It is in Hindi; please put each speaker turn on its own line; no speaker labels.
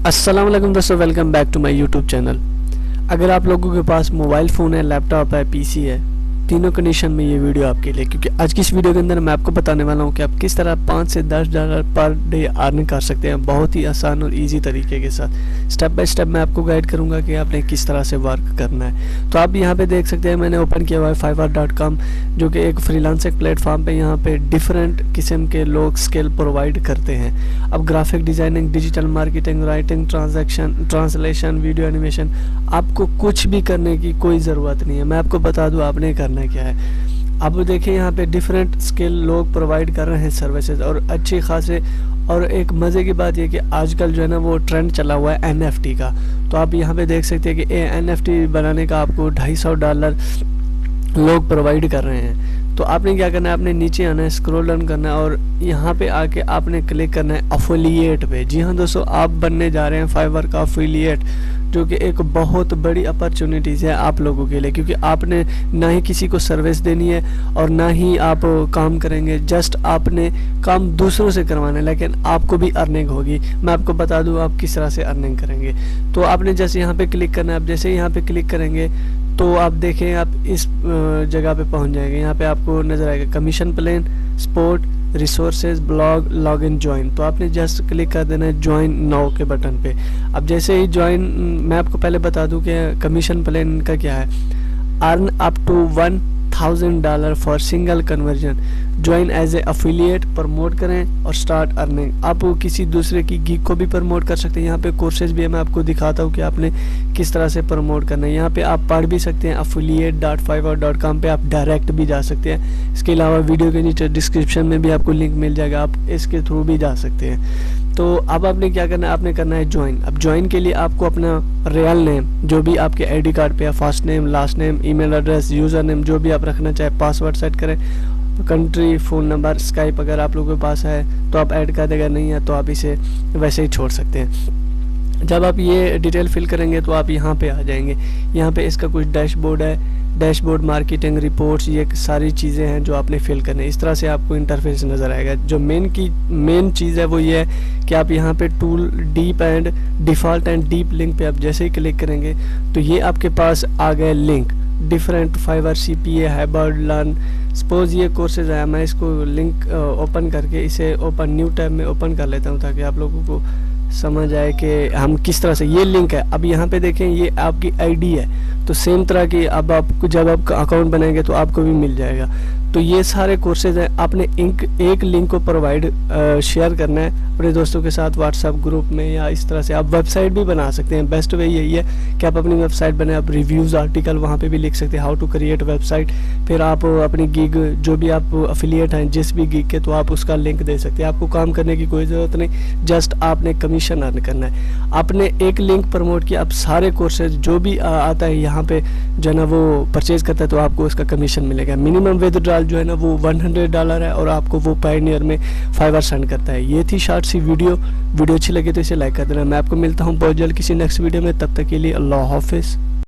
अस्सलाम वालेकुम दोस्तों, welcome back to my YouTube channel. अगर आप लोगों के पास मोबाइल फ़ोन है, लैपटॉप है, पीसी है, तीनों कंडीशन में ये वीडियो आपके लिए, क्योंकि आज की इस वीडियो के अंदर मैं आपको बताने वाला हूँ कि आप किस तरह 5 से 10 डॉलर पर डे अर्न कर सकते हैं बहुत ही आसान और इजी तरीके के साथ। स्टेप बाय स्टेप मैं आपको गाइड करूँगा कि आपने किस तरह से वर्क करना है। तो आप यहाँ पे देख सकते हैं मैंने ओपन किया हुआ है fiverr.com, जो कि एक फ्रीलांसिंग प्लेटफॉर्म पे यहाँ पे डिफरेंट किस्म के लोग स्किल प्रोवाइड करते हैं। अब graphic designing, digital marketing, writing, translation, video animation, आपको कुछ भी करने की कोई ज़रूरत नहीं है। मैं आपको बता दूँ आपने करना क्या है। अब देखिए यहाँ पे डिफरेंट स्किल लोग प्रोवाइड कर रहे हैं सर्विसेज, और अच्छी खासे। और एक मज़े की बात ये कि आजकल जो है ना वो ट्रेंड चला हुआ है NFT का। तो आप यहाँ पे देख सकते हैं कि NFT बनाने का आपको $250 लोग प्रोवाइड कर रहे हैं। तो आपने क्या करना है, आपने नीचे आना है, स्क्रॉल डाउन करना है और यहाँ पे आके आपने क्लिक करना है अफिलिएट पे। जी हाँ दोस्तों, आप बनने जा रहे हैं फाइवर का अफिलिएट, जो कि एक बहुत बड़ी अपॉर्चुनिटीज़ है आप लोगों के लिए, क्योंकि आपने ना ही किसी को सर्विस देनी है और ना ही आप काम करेंगे, जस्ट आपने काम दूसरों से करवाना है, लेकिन आपको भी अर्निंग होगी। मैं आपको बता दूं आप किस तरह से अर्निंग करेंगे। तो आपने जैसे यहाँ पे क्लिक करना है, आप जैसे यहाँ पे क्लिक करेंगे तो आप देखें आप इस जगह पे पहुँच जाएंगे। यहाँ पे आपको नज़र आएगा commission plan, sport, resources, blog, login, join. तो आपने जस्ट क्लिक कर देना है ज्वाइन नाउ के बटन पे। अब जैसे ही ज्वाइन, मैं आपको पहले बता दूं कि कमीशन प्लान का क्या है। Earn up to $1000 for single conversion, join as a affiliate, promote करें और स्टार्ट अर्निंग। आप किसी दूसरे की गिग को भी प्रमोट कर सकते हैं। यहाँ पे कोर्सेज भी है, मैं आपको दिखाता हूँ कि आपने किस तरह से प्रमोट करना है। यहाँ पे आप पढ़ भी सकते हैं, affiliate.fiverr.com पे आप डायरेक्ट भी जा सकते हैं। इसके अलावा वीडियो के नीचे डिस्क्रिप्शन में भी आपको लिंक मिल जाएगा, आप इसके थ्रू भी जा सकते हैं। तो अब आपने क्या करना है, आपने करना है ज्वाइन। अब ज्वाइन के लिए आपको अपना रियल नेम, जो भी आपके आईडी कार्ड पे है, first name, last name, email address, user name, जो भी आप रखना चाहे, पासवर्ड सेट करें, कंट्री, फ़ोन नंबर, स्काइप अगर आप लोगों के पास है तो आप ऐड कर देगा, नहीं है तो आप इसे वैसे ही छोड़ सकते हैं। जब आप ये डिटेल फिल करेंगे तो आप यहाँ पे आ जाएंगे। यहाँ पे इसका कुछ डैशबोर्ड है, डैशबोर्ड, मार्केटिंग रिपोर्ट्स, ये सारी चीज़ें हैं जो आपने फिल करने हैं। इस तरह से आपको इंटरफेस नज़र आएगा। जो मेन चीज़ है वो ये है कि आप यहाँ पे tool, deep and default and deep link पे आप जैसे ही क्लिक करेंगे तो ये आपके पास आ गए link, different Fiverr, CPA, hybrid, learn. Suppose ये कोर्सेज है, मैं इसको लिंक ओपन करके इसे ओपन न्यू टैब में ओपन कर लेता हूँ ताकि आप लोगों को समझ आए कि हम किस तरह से। ये लिंक है, अब यहाँ पे देखें ये आपकी आईडी है, तो सेम तरह की अब आपको जब आप अकाउंट बनाएंगे तो आपको भी मिल जाएगा। तो ये सारे कोर्सेज हैं, आपने एक लिंक को प्रोवाइड शेयर करना है अपने दोस्तों के साथ व्हाट्सएप ग्रुप में, या इस तरह से आप वेबसाइट भी बना सकते हैं। बेस्ट वे यही है कि आप अपनी वेबसाइट बनाए, आप रिव्यूज़, आर्टिकल वहाँ पे भी लिख सकते हैं, हाउ टू क्रिएट वेबसाइट। फिर आप अपनी गिग, जो भी आप अफिलिएट हैं जिस भी गिग के, तो आप उसका लिंक दे सकते हैं। आपको काम करने की कोई ज़रूरत नहीं, जस्ट आपने कमीशन अर्न करना है। आपने एक लिंक प्रमोट किया, अब सारे कोर्सेज जो भी आता है यहाँ पे जो है ना वो परचेज करता है तो आपको उसका कमीशन मिलेगा। मिनिमम विथड्रॉल जो है ना वो $100 है और आपको वो पायनियर में फाइवर सेंड करता है। ये थी शॉर्ट सी वीडियो अच्छी लगी तो इसे लाइक कर देना। मैं आपको मिलता हूँ बहुत जल्द किसी नेक्स्ट वीडियो में, तब तक के लिए अल्लाह हाफिज़।